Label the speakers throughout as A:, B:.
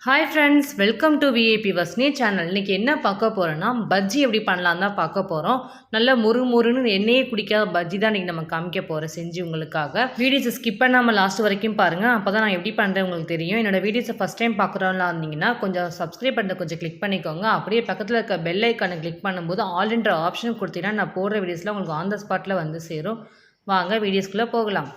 A: Hi friends, welcome to VIP வஸ்னி channel. இன்றைக்கி என்ன பார்க்க போகிறோன்னா, பஜ்ஜி எப்படி பண்ணலாம் தான் பார்க்க போகிறோம். நல்லா முறுமுறுன்னு எண்ணெயே குடிக்காத பஜ்ஜி தான் இன்றைக்கி நம்ம காமிக்க போகிறோம் செஞ்சு உங்களுக்காக. வீடியோஸை ஸ்கிப் பண்ணாமல் லாஸ்ட் வரைக்கும் பாருங்கள். அப்போ தான் நான் எப்படி பண்ணுறேன் உங்களுக்கு தெரியும். என்னோடய வீடியோஸை ஃபஸ்ட் டைம் பார்க்குறோம்னா இருந்தீங்கன்னா கொஞ்சம் சப்ஸ்கிரைப் பண்ண கொஞ்சம் கிளிக் பண்ணிக்கோங்க. அப்படியே பக்கத்தில் இருக்க பெல் ஐக்கானை கிளிக் பண்ணும்போது ஆல்ன்ற ஆப்ஷன் கொடுத்தீங்கன்னா நான் போடுற வீடியோஸில் உங்களுக்கு ஆன் த ஸ்பாட்டில் வந்து சேரும். வாங்க வீடியோஸ்குள்ளே போகலாம்.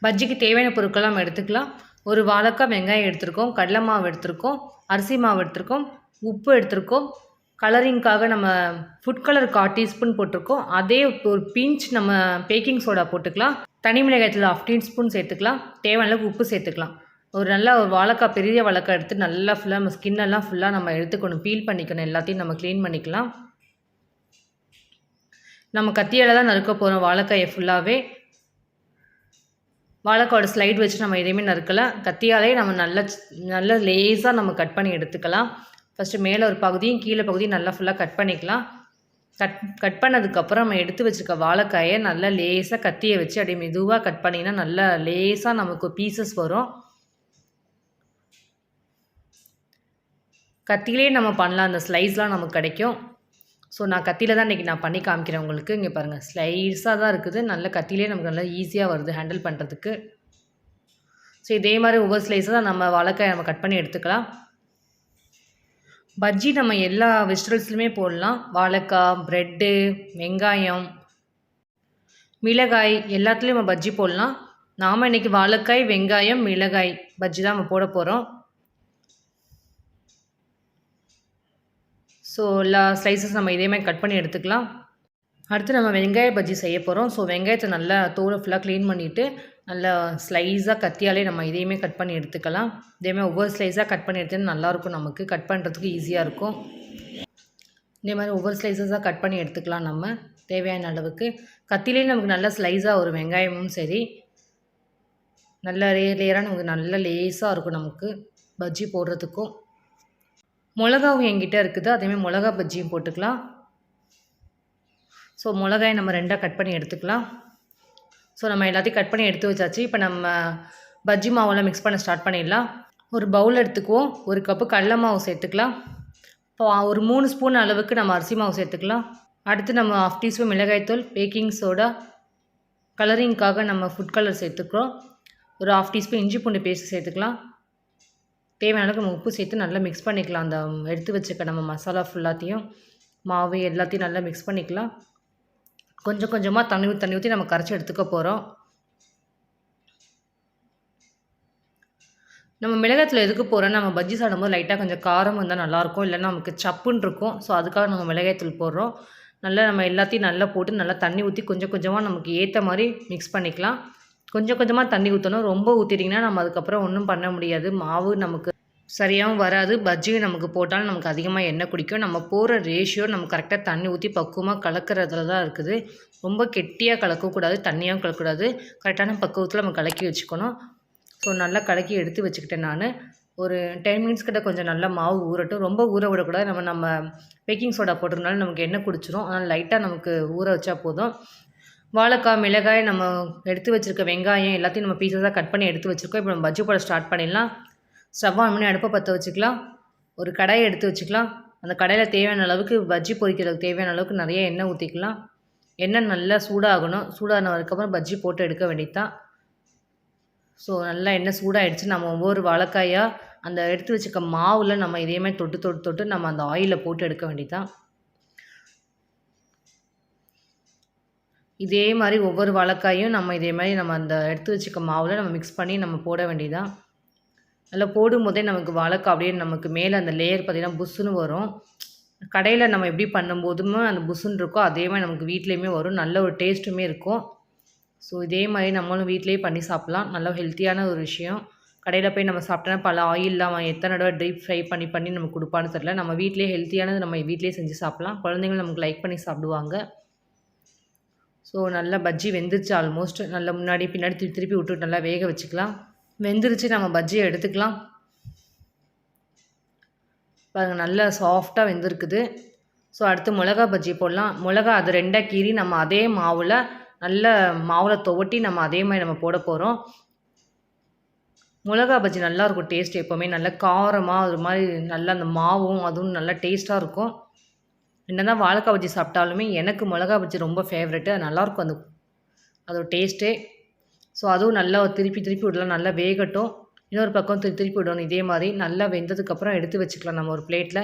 A: பஜ்ஜிக்கு தேவையான பொருட்கள் நம்ம எடுத்துக்கலாம். ஒரு வாழைக்காய், வெங்காயம் எடுத்திருக்கோம், கடலை மாவு எடுத்திருக்கோம், அரிசி மாவு எடுத்திருக்கோம், உப்பு எடுத்திருக்கோம், கலரிங்காக நம்ம ஃபுட் கலர் 1/4 டீஸ்பூன் போட்டிருக்கோம். அதே ஒரு பிஞ்ச் நம்ம பேக்கிங் சோடா போட்டுக்கலாம். தனி மிளகாயத்தில் 1/2 டீஸ்பூன் சேர்த்துக்கலாம். தேவையான அளவுக்கு உப்பு சேர்த்துக்கலாம். ஒரு வாழைக்காய், பெரிய வாழைக்காய் எடுத்து நல்லா ஃபுல்லாக நம்ம ஸ்கின்னெல்லாம் ஃபுல்லாக நம்ம எடுத்துக்கணும், பீல் பண்ணிக்கணும், எல்லாத்தையும் நம்ம க்ளீன் பண்ணிக்கலாம். நம்ம கத்தியால் தான் நறுக்க போகிறோம் வாழைக்காயை ஃபுல்லாகவே. வாழைக்காயோட ஸ்லைட் வச்சு நம்ம எதையுமே நறுக்கலாம். கத்தியாலே நம்ம நல்ல லேஸாக நம்ம கட் பண்ணி எடுத்துக்கலாம். ஃபஸ்ட்டு மேலே ஒரு பகுதியும் கீழே பகுதியும் நல்லா ஃபுல்லாக கட் பண்ணிக்கலாம். கட் பண்ணதுக்கப்புறம் நம்ம எடுத்து வச்சுருக்க வாழைக்காயை நல்லா லேஸாக கத்தியை வச்சு அப்படியே மெதுவாக கட் பண்ணிங்கன்னா நல்லா லேஸாக நமக்கு பீசஸ் வரும். கத்தியிலே நம்ம பண்ணலாம், அந்த ஸ்லைஸ்லாம் நமக்கு கிடைக்கும். ஸோ நான் கத்தியில் தான் இன்றைக்கி நான் பண்ணி காமிக்கிறேன் உங்களுக்கு. இங்கே பாருங்கள், ஸ்லைஸாக தான் இருக்குது. நல்ல கத்தியிலே நமக்கு நல்லா ஈஸியாக வருது ஹேண்டில் பண்ணுறதுக்கு. ஸோ இதே மாதிரி ஒவ்வொரு ஸ்லைஸாக தான் நம்ம வாழைக்காய் நம்ம கட் பண்ணி எடுத்துக்கலாம். பஜ்ஜி நம்ம எல்லா வெஜிடபிள்ஸ்லையுமே போடலாம். வாழைக்காய், ப்ரெட்டு, வெங்காயம், மிளகாய் எல்லாத்துலேயும் நம்ம பஜ்ஜி போடலாம். நாம் இன்றைக்கி வாழைக்காய், வெங்காயம், மிளகாய் பஜ்ஜி தான் நம்ம போட போகிறோம். ஸோ எல்லா ஸ்லைசஸ் நம்ம இதே மாதிரி கட் பண்ணி எடுத்துக்கலாம். அடுத்து நம்ம வெங்காய பஜ்ஜி செய்ய போகிறோம். ஸோ வெங்காயத்தை நல்லா தோலை ஃபுல்லாக க்ளீன் பண்ணிவிட்டு நல்லா ஸ்லைஸாக கத்தியாலே நம்ம இதையுமே கட் பண்ணி எடுத்துக்கலாம். இதேமாதிரி ஒவ்வொரு ஸ்லைஸாக கட் பண்ணி எடுத்துன்னு நல்லாயிருக்கும், நமக்கு கட் பண்ணுறதுக்கு ஈஸியாக இருக்கும். இதே மாதிரி ஒவ்வொரு ஸ்லைஸஸாக கட் பண்ணி எடுத்துக்கலாம் நம்ம தேவையான அளவுக்கு. கத்திலே நமக்கு நல்ல ஸ்லைஸாக ஒரு வெங்காயமும் சரி, நல்ல லேயராக நமக்கு நல்ல லேஸாக இருக்கும் நமக்கு பஜ்ஜி போடுறதுக்கும். மிளகாவும் என்கிட்ட இருக்குது, அதேமாதிரி மிளகா பஜ்ஜியும் போட்டுக்கலாம். ஸோ மிளகாயை நம்ம 2ஆக கட் பண்ணி எடுத்துக்கலாம். ஸோ நம்ம எல்லாத்தையும் கட் பண்ணி எடுத்து வச்சாச்சு. இப்போ நம்ம பஜ்ஜி மாவெல்லாம் மிக்ஸ் பண்ண ஸ்டார்ட் பண்ணிடலாம். ஒரு பவுல் எடுத்துக்குவோம். 1 கப்பு கடலை மாவு சேர்த்துக்கலாம். இப்போ ஒரு 3 ஸ்பூன் அளவுக்கு நம்ம அரிசி மாவு சேர்த்துக்கலாம். அடுத்து நம்ம 1/2 டீஸ்பூன் மிளகாய்த்தூள், பேக்கிங் சோடா, கலரிங்காக நம்ம ஃபுட் கலர் சேர்த்துக்கிறோம். ஒரு 1/2 டீஸ்பூன் இஞ்சி பூண்டு பேஸ்ட் சேர்த்துக்கலாம். தேவையான அளவுக்கு நம்ம உப்பு சேர்த்து நல்லா மிக்ஸ் பண்ணிக்கலாம். அந்த எடுத்து வச்சுக்க நம்ம மசாலா ஃபுல்லாத்தையும், மாவு எல்லாத்தையும் நல்லா மிக்ஸ் பண்ணிக்கலாம். கொஞ்சம் கொஞ்சமாக தண்ணி ஊற்றி நம்ம கரைச்சி எடுத்துக்க போகிறோம். நம்ம மிளகாய்த்தூள் எதுக்கு போகிறோம், நம்ம பஜ்ஜி சாப்பிடும்போது லைட்டாக கொஞ்சம் காரம் வந்தால் நல்லாயிருக்கும், இல்லைன்னா நமக்கு சப்புன்னு இருக்கும். ஸோ அதுக்காக நம்ம மிளகாய்த்தூள் போடுறோம். நல்லா நம்ம எல்லாத்தையும் நல்லா போட்டு நல்லா தண்ணி ஊற்றி கொஞ்சம் கொஞ்சமாக நமக்கு ஏற்ற மாதிரி மிக்ஸ் பண்ணிக்கலாம். கொஞ்சம் கொஞ்சமாக தண்ணி ஊற்றணும். ரொம்ப ஊற்றிட்டிங்கன்னா நம்ம அதுக்கப்புறம் ஒன்றும் பண்ண முடியாது. மாவு நமக்கு சரியாகவும் வராது. பஜ்ஜியும் நமக்கு போட்டாலும் நமக்கு அதிகமாக எண்ணெய் குடிக்கும். நம்ம போகிற ரேஷியோ நம்ம கரெக்டாக தண்ணி ஊற்றி பக்குவமாக கலக்கிறதுல தான் இருக்குது. ரொம்ப கெட்டியாக கலக்கக்கூடாது, தண்ணியாகவும் கலக்கக்கூடாது. கரெக்டான பக்குவத்தில் நம்ம கலக்கி வச்சுக்கணும். ஸோ நல்லா கலக்கி எடுத்து வச்சுக்கிட்டேன் நான். ஒரு 10 மினிட்ஸ் கிட்ட கொஞ்சம் நல்லா மாவு ஊறட்டும். ரொம்ப ஊற விடக்கூடாது. நம்ம பேக்கிங் சோடா போட்டிருந்தாலும் நமக்கு எண்ணெய் குடிச்சிடும். அதனால் லைட்டாக நமக்கு ஊற வச்சா போதும். வாழைக்காய், மிளகாய், நம்ம எடுத்து வச்சுருக்க வெங்காயம் எல்லாத்தையும் நம்ம பீஸஸாக கட் பண்ணி எடுத்து வச்சுருக்கோம். இப்போ நம்ம பஜ்ஜி போட ஸ்டார்ட் பண்ணிடலாம். ஸ்டவ் ஆன் பண்ணி அடுப்பை பற்ற வச்சுக்கலாம். ஒரு கடாயை எடுத்து வச்சுக்கலாம். அந்த கடாயில் தேவையான அளவுக்கு பஜ்ஜி பொரிக்கிறதுக்கு தேவையான அளவுக்கு நிறைய எண்ணெய் ஊற்றிக்கலாம். எண்ணெய் நல்லா சூடாகணும். சூடானதுக்கப்புறம் பஜ்ஜி போட்டு எடுக்க வேண்டியதுதான். ஸோ நல்லா எண்ணெய் சூடாகிடுச்சு. நம்ம ஒவ்வொரு வாழைக்காயாக அந்த எடுத்து வச்சுருக்க மாவில் நம்ம இதேமாதிரி தொட்டு நம்ம அந்த ஆயிலில் போட்டு எடுக்க வேண்டியதுதான். இதே மாதிரி ஒவ்வொரு வாழைக்காயும் நம்ம இதே மாதிரி நம்ம அந்த எடுத்து வச்சுக்க மாவில் நம்ம மிக்ஸ் பண்ணி நம்ம போட வேண்டியதான். நல்லா போடும்போதே நமக்கு வாழைக்காய் அப்படியே நமக்கு மேலே அந்த லேயர் பார்த்திங்கன்னா புஷ்ஷுன்னு வரும். கடையில் நம்ம எப்படி பண்ணும்போதுமே அந்த புஷ்ஷுன்னு இருக்கோ அதே மாதிரி நமக்கு வீட்லேயுமே வரும். நல்ல ஒரு டேஸ்ட்டுமே இருக்கும். ஸோ இதே மாதிரி நம்மளும் வீட்டிலேயே பண்ணி சாப்பிட்லாம். நல்ல ஹெல்த்தியான ஒரு விஷயம். கடையில் போய் நம்ம சாப்பிட்டோன்னா பல ஆயிலெலாம் எத்தனை தடவை டீப் ஃப்ரை பண்ணி நமக்கு கொடுப்பான்னு தெரியல. நம்ம வீட்டிலேயே ஹெல்த்தியானது நம்ம வீட்டிலேயே செஞ்சு சாப்பிட்லாம். குழந்தைங்களும் நமக்கு லைக் பண்ணி சாப்பிடுவாங்க. ஸோ நல்லா பஜ்ஜி வெந்துருச்சு ஆல்மோஸ்ட். நல்லா முன்னாடி பின்னாடி திருப்பி விட்டு நல்லா வேக வச்சுக்கலாம். வெந்துருச்சு, நம்ம பஜ்ஜியை எடுத்துக்கலாம். பாருங்கள் நல்லா சாஃப்டாக வெந்திருக்குது. ஸோ அடுத்து மிளகா பஜ்ஜி போடலாம். மிளகா அது 2ஆக கீறி நம்ம அதே மாவில் துவட்டி நம்ம அதே மாதிரி நம்ம போட போகிறோம். மிளகா பஜ்ஜி நல்லாயிருக்கும் டேஸ்ட் எப்போவுமே நல்லா காரமாக ஒரு மாதிரி நல்லா அந்த மாவும் அதுவும் நல்லா டேஸ்ட்டாக இருக்கும். என்னதான் வாழைக்காய் பஜ்ஜி சாப்பிட்டாலுமே எனக்கு மிளகா பஜ்ஜி ரொம்ப ஃபேவரெட்டு. அது நல்லாயிருக்கும் அதோட டேஸ்ட்டே. ஸோ அதுவும் நல்லா திருப்பி திருப்பி விடலாம், நல்லா வேகட்டும். இன்னொரு பக்கம் திருப்பி விடணும். இதே மாதிரி நல்லா வெந்ததுக்கப்புறம் எடுத்து வச்சுக்கலாம் நம்ம ஒரு பிளேட்டில்.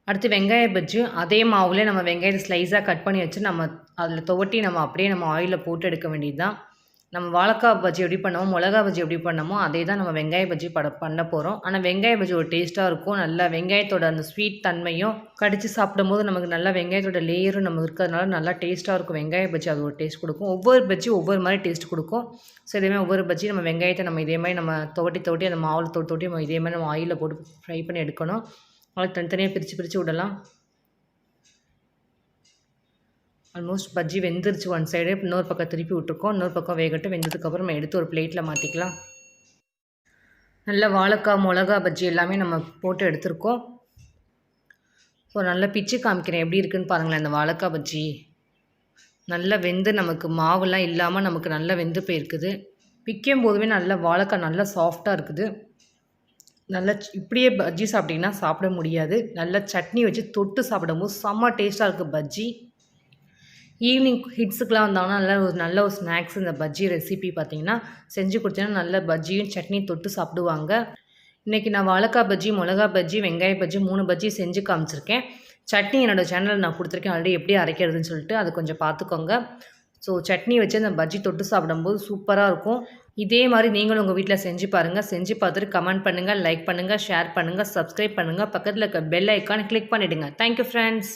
A: அடுத்து வெங்காய பஜ்ஜி அதே மாவுலேயே நம்ம வெங்காயத்தை ஸ்லைஸாக கட் பண்ணி வச்சு நம்ம அதில் துவட்டி நம்ம அப்படியே நம்ம ஆயிலில் போட்டு எடுக்க வேண்டியது தான். நம்ம வாழைக்காய் பஜ்ஜி எப்படி பண்ணோமோ மிளகா பஜ்ஜி எப்படி பண்ணோமோ அதே தான் நம்ம வெங்காய பஜ்ஜி பண்ண போகிறோம். ஆனால் வெங்காய பஜ்ஜி ஒரு டேஸ்ட்டாக இருக்கும். நல்லா வெங்காயத்தோட அந்த ஸ்வீட் தன்மையும் கடித்து சாப்பிடும்போது நமக்கு நல்லா வெங்காயத்தோட லேயரும் நம்ம இருக்கிறதுனால நல்லா டேஸ்ட்டாக இருக்கும். வெங்காய பஜ்ஜி அது ஒரு டேஸ்ட் கொடுக்கும். ஒவ்வொரு பஜ்ஜி ஒவ்வொரு மாதிரி டேஸ்ட் கொடுக்கும். ஸோ இதேமாதிரி ஒவ்வொரு பஜ்ஜி நம்ம வெங்காயத்தை நம்ம இதே மாதிரி நம்ம துவட்டி அந்த மாவில் தொட்டி நம்ம இதே மாதிரி நம்ம ஆயிலில் போட்டு ஃப்ரை பண்ணி எடுக்கணும். அதுக்கு தனித்தனியாக பிரித்து விடலாம். ஆல்மோஸ்ட் பஜ்ஜி வெந்துருச்சு ஒன் சைடு. இன்னொரு பக்கம் திருப்பி விட்டுருக்கோம். இன்னொரு பக்கம் வேகட்டும். வெந்ததுக்கப்புறம் நம்ம எடுத்து ஒரு பிளேட்டில் மாற்றிக்கலாம். நல்லா வாழைக்காய் மிளகா பஜ்ஜி எல்லாமே நம்ம போட்டு எடுத்துருக்கோம். ஸோ நல்லா பிச்சு காமிக்கிறேன் எப்படி இருக்குதுன்னு பாருங்களேன். அந்த வாழைக்காய் பஜ்ஜி நல்லா வெந்து நமக்கு மாவுலாம் இல்லாமல் நமக்கு நல்லா வெந்து போயிருக்குது. பிக்கும் போதுமே நல்லா வாழைக்காய் நல்லா சாஃப்டாக இருக்குது. நல்லா இப்படியே பஜ்ஜி சாப்பிட்டிங்கன்னா சாப்பிட முடியாது. நல்லா சட்னி வச்சு தொட்டு சாப்பிடும்போது செம்ம டேஸ்ட்டாக இருக்குது பஜ்ஜி. ஈவினிங் ஹிட்ஸுக்கெலாம் வந்தாங்கன்னா நல்ல ஒரு ஸ்நாக்ஸ் இந்த பஜ்ஜி ரெசிபி பார்த்திங்கன்னா செஞ்சு கொடுத்தீங்கன்னா நல்ல பஜ்ஜியும் சட்னி தொட்டு சாப்பிடுவாங்க. இன்றைக்கி நான் வாழைக்காய் பஜ்ஜி மிளகா பஜ்ஜி வெங்காய பஜ்ஜி 3 பஜ்ஜி செஞ்சு காமிச்சிருக்கேன். சட்னி என்னோடய சேனலில் நான் கொடுத்துருக்கேன் ஆல்ரெடி எப்படி அரைக்கிறதுன்னு சொல்லிட்டு அதை கொஞ்சம் பார்த்துக்கோங்க. ஸோ சட்னி வச்சு அந்த பஜ்ஜி தொட்டு சாப்பிடும்போது சூப்பராக இருக்கும். இதே மாதிரி நீங்களும் உங்கள் வீட்டில் செஞ்சு பாருங்கள். செஞ்சு பார்த்துட்டு கமெண்ட் பண்ணுங்கள், லைக் பண்ணுங்கள், ஷேர் பண்ணுங்கள், சப்ஸ்கிரைப் பண்ணுங்கள். பக்கத்தில் இருக்க பெல் ஐக்கானை கிளிக் பண்ணிவிடுங்க. Thank you friends.